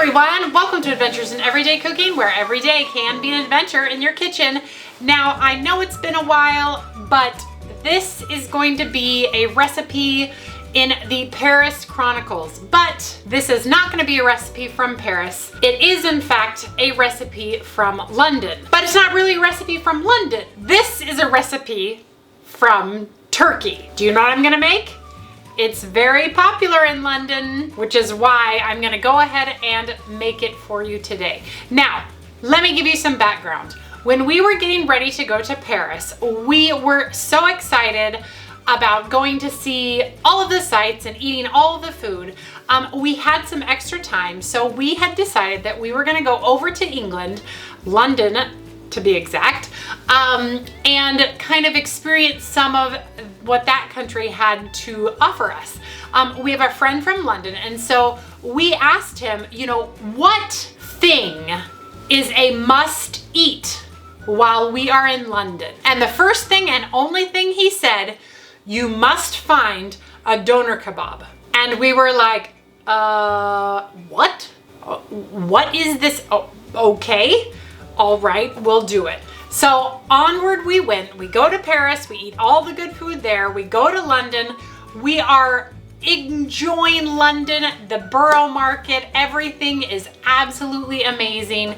everyone, welcome to Adventures in Everyday Cooking, where every day can be an adventure in your kitchen. Now, I know it's been a while, but this is going to be a recipe in the Paris Chronicles, but this is not going to be a recipe from Paris. It is, in fact, a recipe from London, but it's not really a recipe from London. This is a recipe from Turkey. Do you know what I'm going to make? It's very popular in London, which is why I'm gonna go ahead and make it for you today. Now, let me give you some background. When we were getting ready to go to Paris, we were so excited about going to see all of the sights and eating all of the food. We had some extra time, so we had decided that we were gonna go over to England, London to be exact, and kind of experience some of what that country had to offer us. We have a friend from London, and so we asked him, you know, what thing is a must eat while we are in London? And the first thing and only thing he said, you must find a Döner Kebab. And we were like, what? What is this? Oh, okay. All right, we'll do it. So onward we went. We go to Paris, we eat all the good food there. We go to London. We are enjoying London, the borough market. Everything is absolutely amazing.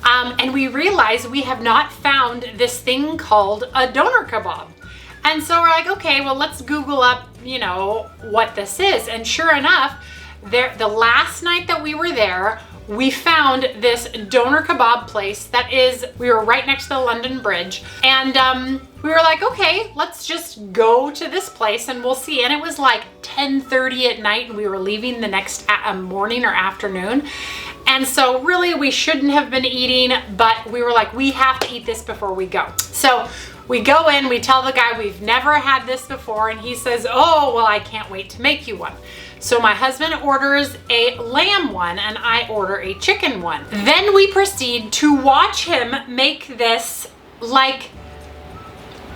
And we realize we have not found this thing called a Döner Kebab. And so we're like, okay, well, let's Google up, you know, what this is. And sure enough, the last night that we were there, we found this Döner Kebab place that we were right next to the London Bridge. And we were like, okay, let's just go to this place and we'll see. And it was like 10:30 at night and we were leaving the next morning or afternoon. And so really we shouldn't have been eating, but we were like, we have to eat this before we go. So we go in, we tell the guy we've never had this before, and he says, oh, well, I can't wait to make you one. So my husband orders a lamb one and I order a chicken one. Then we proceed to watch him make this like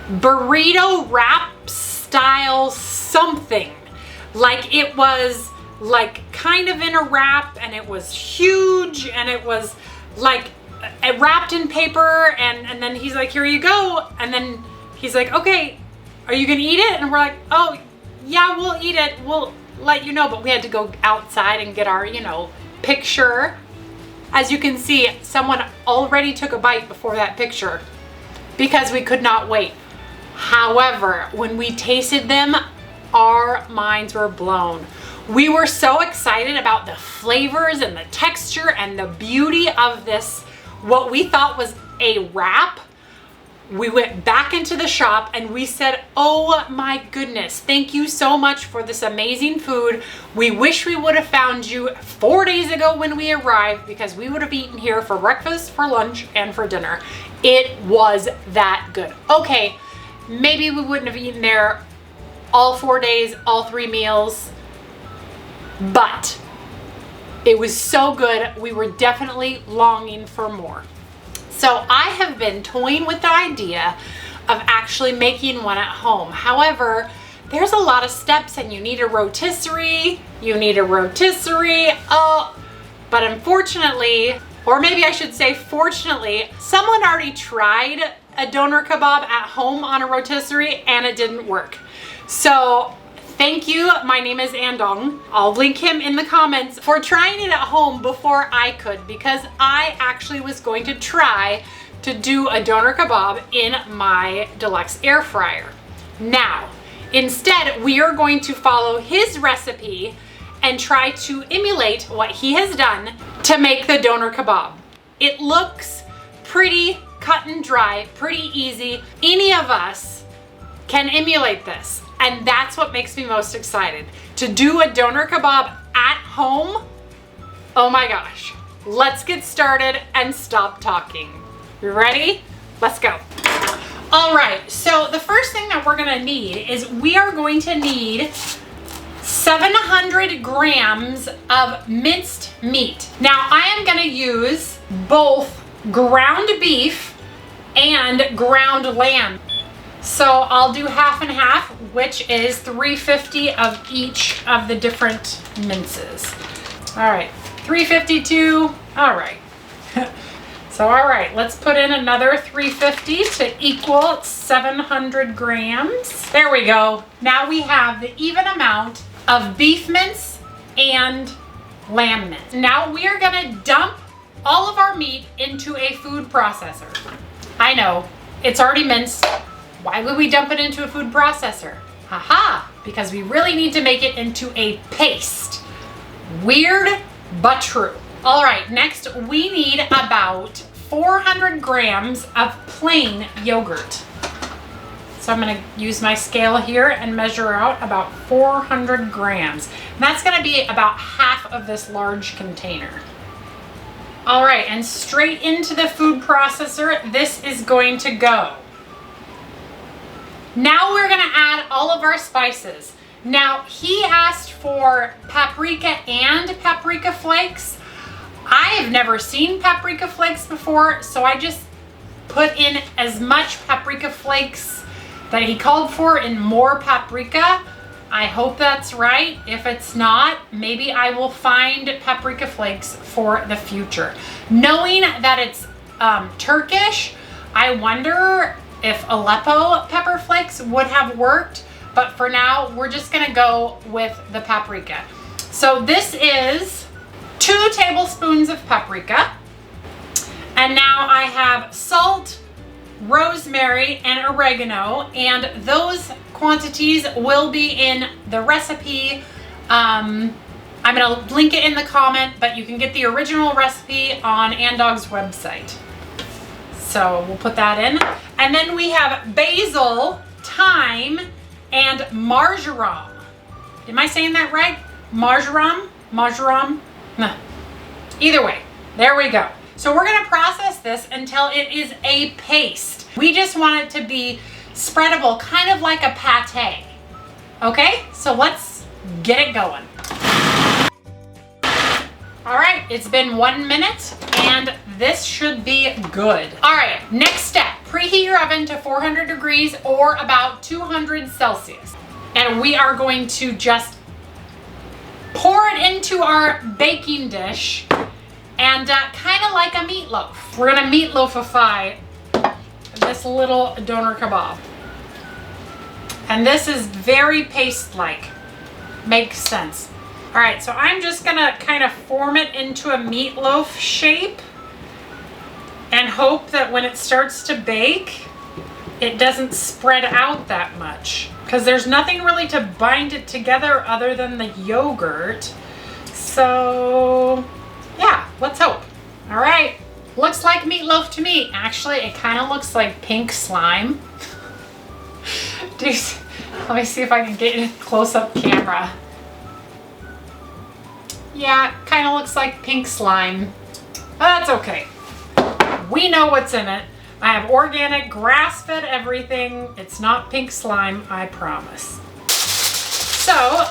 burrito wrap style something. Like it was like kind of in a wrap and it was huge and it was like wrapped in paper and then he's like, here you go. And then he's like, okay, are you gonna eat it? And we're like, oh yeah, we'll eat it. We'll let you know, but we had to go outside and get our, you know, picture. As you can see, someone already took a bite before that picture because we could not wait. However, when we tasted them, our minds were blown. We were so excited about the flavors and the texture and the beauty of this, what we thought was a wrap. We went back into the shop and we said, oh my goodness, thank you so much for this amazing food. We wish we would have found you 4 days ago when we arrived because we would have eaten here for breakfast, for lunch, and for dinner. It was that good. Okay, maybe we wouldn't have eaten there all 4 days, all 3 meals, but it was so good. We were definitely longing for more. So I have been toying with the idea of actually making one at home. However, there's a lot of steps and you need a rotisserie, but unfortunately, or maybe I should say fortunately, someone already tried a Döner Kebab at home on a rotisserie and it didn't work. So thank you, my name is Andong. I'll link him in the comments for trying it at home before I could, because I actually was going to try to do a Döner Kebab in my deluxe air fryer. Now, instead, we are going to follow his recipe and try to emulate what he has done to make the Döner Kebab. It looks pretty cut and dry, pretty easy. Any of us can emulate this. And that's what makes me most excited. To do a Döner Kebab at home, oh my gosh. Let's get started and stop talking. You ready? Let's go. All right, so the first thing that we're gonna need is we are going to need 700 grams of minced meat. Now I am gonna use both ground beef and ground lamb. So I'll do half and half, which is 350 of each of the different minces. All right, 352. All right. So, all right, let's put in another 350 to equal 700 grams. There we go. Now we have the even amount of beef mince and lamb mince. Now we are gonna dump all of our meat into a food processor. I know, it's already minced. Why would we dump it into a food processor? Haha, because we really need to make it into a paste. Weird, but true. All right, next we need about 400 grams of plain yogurt. So I'm gonna use my scale here and measure out about 400 grams. And that's gonna be about half of this large container. All right, and straight into the food processor, this is going to go. Now we're gonna add all of our spices. Now he asked for paprika and paprika flakes. I have never seen paprika flakes before, so I just put in as much paprika flakes that he called for and more paprika. I hope that's right. If it's not, maybe I will find paprika flakes for the future. Knowing that it's Turkish, I wonder if Aleppo pepper flakes would have worked, but for now, we're just gonna go with the paprika. So this is 2 tablespoons of paprika. And now I have salt, rosemary, and oregano, and those quantities will be in the recipe. I'm gonna link it in the comment, but you can get the original recipe on Andong's website. So we'll put that in. And then we have basil, thyme, and marjoram. Am I saying that right? Marjoram? Marjoram? Nah. Either way, there we go. So we're gonna process this until it is a paste. We just want it to be spreadable, kind of like a pate. Okay, so let's get it going. All right, it's been 1 minute and this should be good. All right, next step, preheat your oven to 400 degrees or about 200 Celsius. And we are going to just pour it into our baking dish and kind of like a meatloaf. We're gonna meatloafify this little doner kebab. And this is very paste-like, makes sense. All right, so I'm just gonna kind of form it into a meatloaf shape and hope that when it starts to bake, it doesn't spread out that much, because there's nothing really to bind it together other than the yogurt. So yeah, let's hope. All right, looks like meatloaf to me. Actually, it kind of looks like pink slime. Dude, let me see if I can get in a close-up camera. Yeah, kind of looks like pink slime. That's okay. We know what's in it. I have organic, grass-fed everything. It's not pink slime, I promise. So,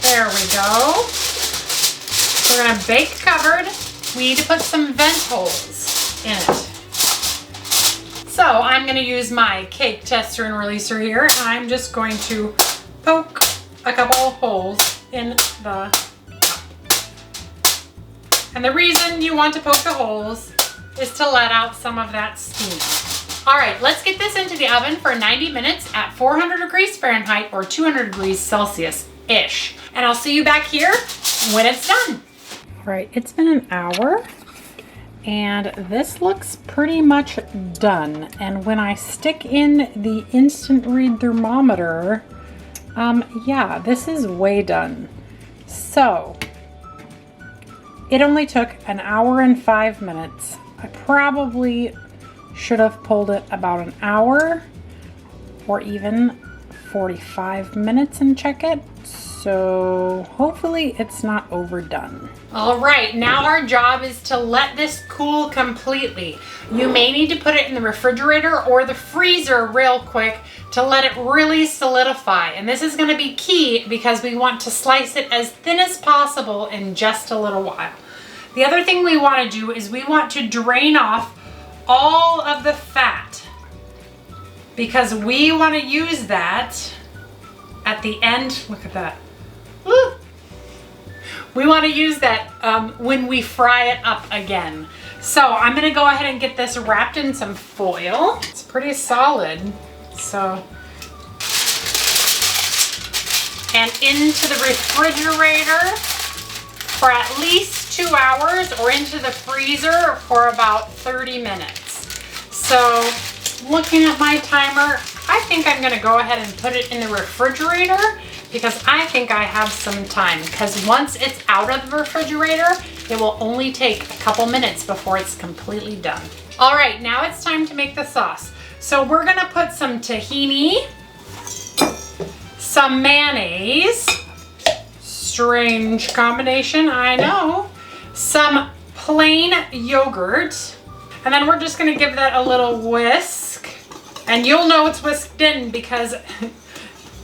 there we go. We're gonna bake covered. We need to put some vent holes in it. So I'm gonna use my cake tester and releaser here. And I'm just going to poke a couple of holes in the, and the reason you want to poke the holes is to let out some of that steam. All right, let's get this into the oven for 90 minutes at 400 degrees Fahrenheit or 200 degrees Celsius-ish. And I'll see you back here when it's done. All right, it's been an hour and this looks pretty much done. And when I stick in the instant read thermometer, yeah, this is way done. So it only took an hour and 5 minutes. I probably should have pulled it about an hour or even 45 minutes and check it. So hopefully it's not overdone. All right, now our job is to let this cool completely. You may need to put it in the refrigerator or the freezer real quick to let it really solidify. And this is gonna be key because we want to slice it as thin as possible in just a little while. The other thing we wanna do is we want to drain off all of the fat because we wanna use that at the end. Look at that. Woo! We want to use that when we fry it up again. So I'm gonna go ahead and get this wrapped in some foil. It's pretty solid, so. And into the refrigerator for at least 2 hours, or into the freezer for about 30 minutes. So looking at my timer, I think I'm gonna go ahead and put it in the refrigerator because I think I have some time, because once it's out of the refrigerator, it will only take a couple minutes before it's completely done. All right, now it's time to make the sauce. So we're gonna put some tahini, some mayonnaise, strange combination, I know, some plain yogurt, and then we're just gonna give that a little whisk. And you'll know it's whisked in because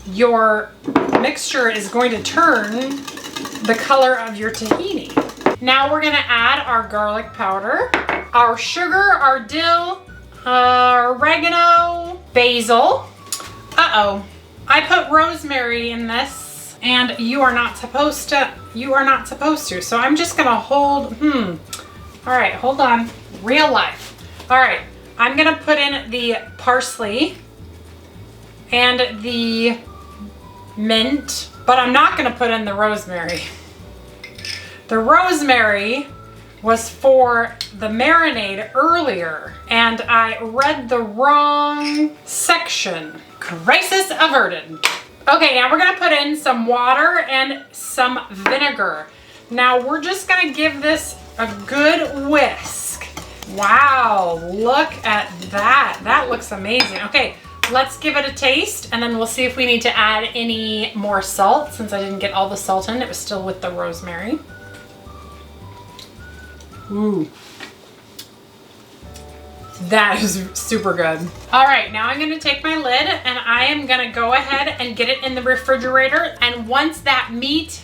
your mixture is going to turn the color of your tahini. Now we're gonna add our garlic powder, our sugar, our dill, our oregano, basil. Uh-oh, I put rosemary in this, and you are not supposed to, so I'm just gonna hold, all right, hold on, real life. All right, I'm gonna put in the parsley and the mint, but I'm not gonna put in the rosemary. The rosemary was for the marinade earlier, and I read the wrong section. Crisis averted. Okay, now we're gonna put in some water and some vinegar. Now we're just gonna give this a good whisk. Wow, look at that. That looks amazing. Okay, let's give it a taste, and then we'll see if we need to add any more salt, since I didn't get all the salt in. It was still with the rosemary. Ooh. That is super good. All right, now I'm gonna take my lid and I am gonna go ahead and get it in the refrigerator. And once that meat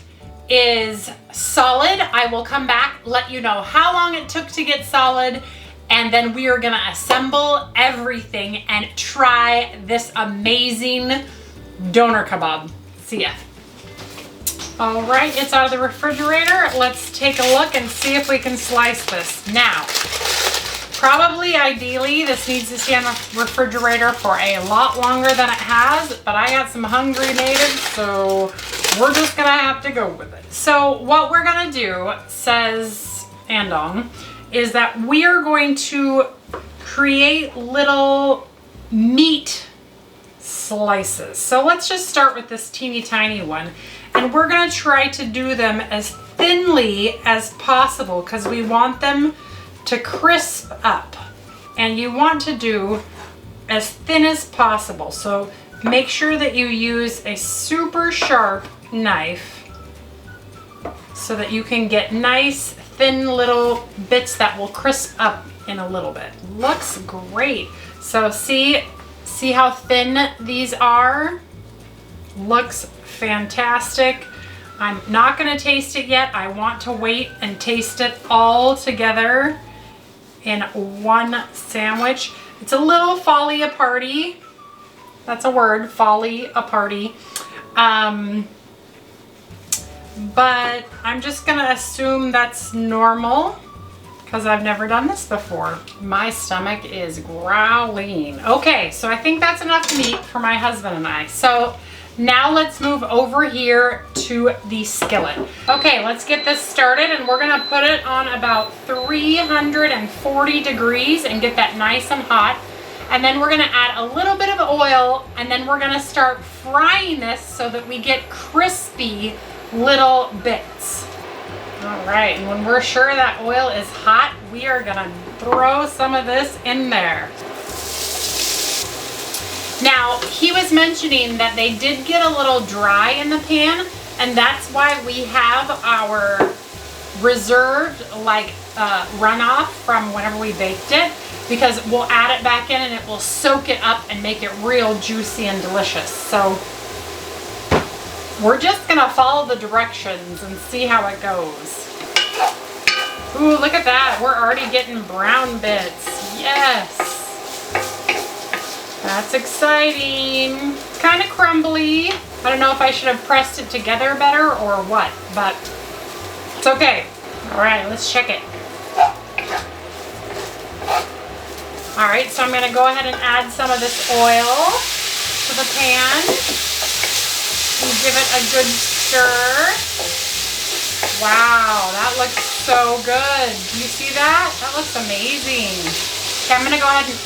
is solid, I will come back, let you know how long it took to get solid, and then we are gonna assemble everything and try this amazing doner kebab. See ya. All right, it's out of the refrigerator. Let's take a look and see if we can slice this. Now, probably ideally, this needs to stay in the refrigerator for a lot longer than it has, but I got some hungry natives, so we're just gonna have to go with it. So what we're gonna do, says Andong, is that we are going to create little meat slices. So let's just start with this teeny tiny one. And we're gonna try to do them as thinly as possible because we want them to crisp up. And you want to do as thin as possible. So make sure that you use a super sharp knife so that you can get nice thin little bits that will crisp up in a little bit. Looks great. So see how thin these are? Looks fantastic. I'm not gonna taste it yet. I want to wait and taste it all together in one sandwich. It's a little FALLY-APARTY. That's a word, FALLY-APARTY. But I'm just gonna assume that's normal because I've never done this before. My stomach is growling. Okay, so I think that's enough meat for my husband and I. So now let's move over here to the skillet. Okay, let's get this started, and we're gonna put it on about 340 degrees and get that nice and hot. And then we're gonna add a little bit of oil, and then we're gonna start frying this so that we get crispy little bits. All right, and when we're sure that oil is hot, we are gonna throw some of this in there. Now, he was mentioning that they did get a little dry in the pan, and that's why we have our reserved runoff from whenever we baked it, because we'll add it back in and it will soak it up and make it real juicy and delicious. So we're just gonna follow the directions and see how it goes. Ooh, look at that. We're already getting brown bits. Yes. That's exciting. It's kind of crumbly. I don't know if I should have pressed it together better or what, but It's okay. All right, let's check it. All right, so I'm gonna go ahead and add some of this oil to the pan and give it a good stir. Wow, that looks so good. Do you see that? That looks amazing. Okay, I'm gonna go ahead and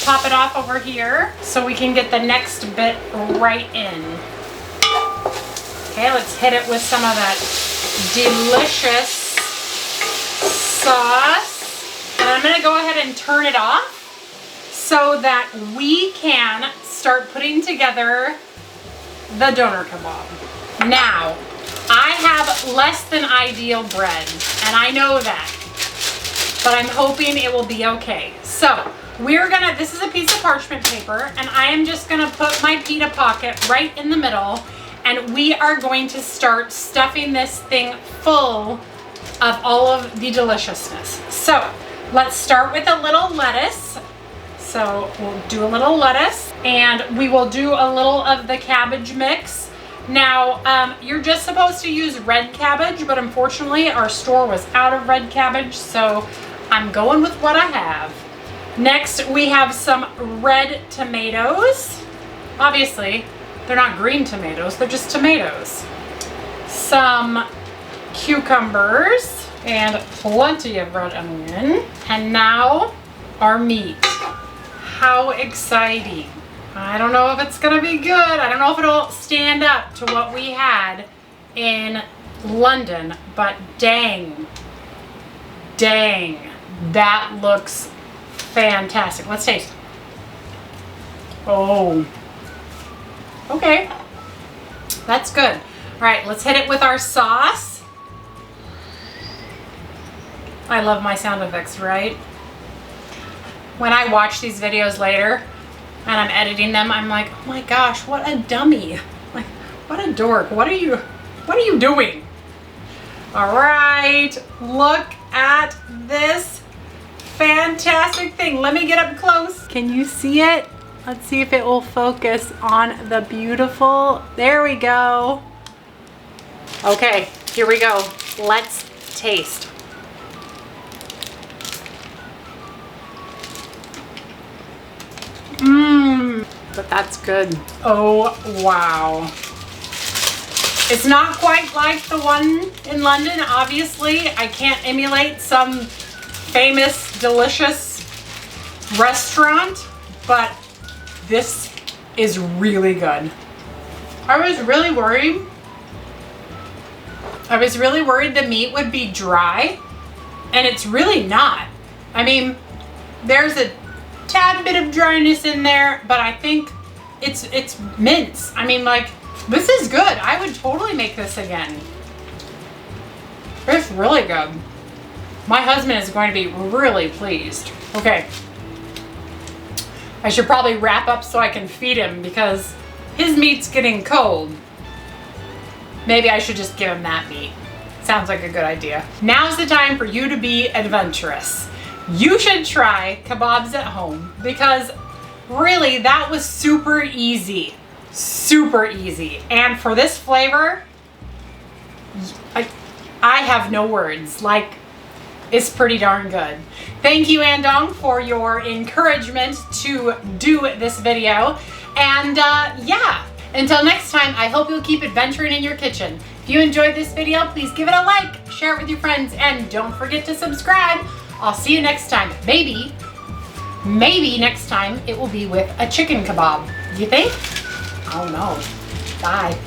pop it off over here so we can get the next bit right in. Okay, let's hit it with some of that delicious sauce. And I'm gonna go ahead and turn it off so that we can start putting together the doner kebab. Now, I have less than ideal bread, and I know that, but I'm hoping it will be okay. So, this is a piece of parchment paper, and I am just gonna put my pita pocket right in the middle, and we are going to start stuffing this thing full of all of the deliciousness. So, let's start with a little lettuce. So we'll do a little lettuce, and we will do a little of the cabbage mix. Now, you're just supposed to use red cabbage, but unfortunately our store was out of red cabbage, so I'm going with what I have. Next, we have some red tomatoes. Obviously, they're not green tomatoes, they're just tomatoes. Some cucumbers and plenty of red onion. And now our meat. How exciting. I don't know if it's gonna be good. I don't know if it'll stand up to what we had in London, but dang, that looks fantastic. Let's taste. Oh, okay, that's good. All right, let's hit it with our sauce. I love my sound effects, right? When I watch these videos later and I'm editing them, I'm like, oh my gosh, what a dummy. Like, what a dork. What are you doing? All right, look at this fantastic thing. Let me get up close. Can you see it? Let's see if it will focus on the beautiful, there we go. Okay, here we go. Let's taste. But that's good. Oh, wow. It's not quite like the one in London, obviously. I can't emulate some famous, delicious restaurant, but this is really good. I was really worried the meat would be dry, and it's really not. I mean, there's a tad bit of dryness in there, but I think it's mince. I mean, like, this is good. I would totally make this again. It's really good. My husband is going to be really pleased. Okay. I should probably wrap up so I can feed him because his meat's getting cold. Maybe I should just give him that meat. Sounds like a good idea. Now's the time for you to be adventurous. You should try kebabs at home because really that was super easy. Super easy. And for this flavor, I have no words. Like, it's pretty darn good. Thank you, Andong, for your encouragement to do this video. And yeah, until next time, I hope you'll keep adventuring in your kitchen. If you enjoyed this video, please give it a like, share it with your friends, and don't forget to subscribe. I'll see you next time. Maybe next time it will be with a chicken kebab. Do you think? I don't know. Bye.